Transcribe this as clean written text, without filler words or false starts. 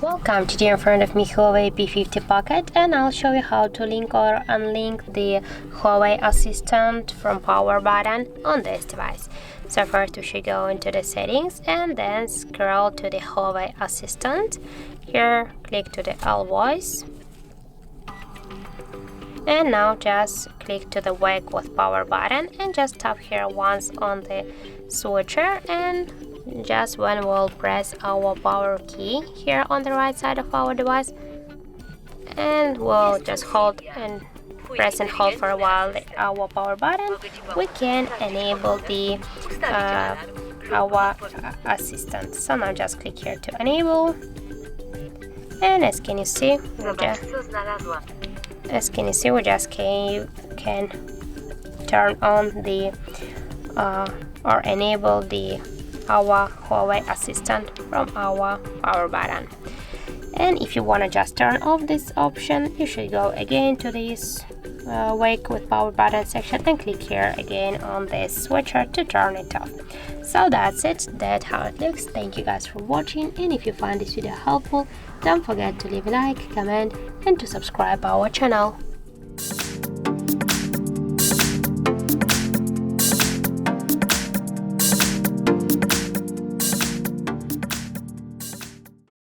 Welcome, today in front of me HUAWEI P50 Pocket, and I'll show you how to link or unlink the HUAWEI Assistant from power button on this device. So first we should go into the settings and then scroll to the HUAWEI Assistant. Here click to the All Voice, and now just click to the Wake with Power button and just tap here once on the switcher, and just when we'll press our power key here on the right side of our device, and we'll just hold and press and hold for a while our power button, we can enable the HUAWEI Assistant. So now just click here to enable, and as can you see we just can turn on the or enable our HUAWEI Assistant from our power button. And if you want to just turn off this option, you should go again to this Wake with Power button section and click here again on this switcher to turn it off. So that's it, that's how it looks. Thank you guys for watching, and if you find this video helpful, don't forget to leave a like, comment and to subscribe our channel.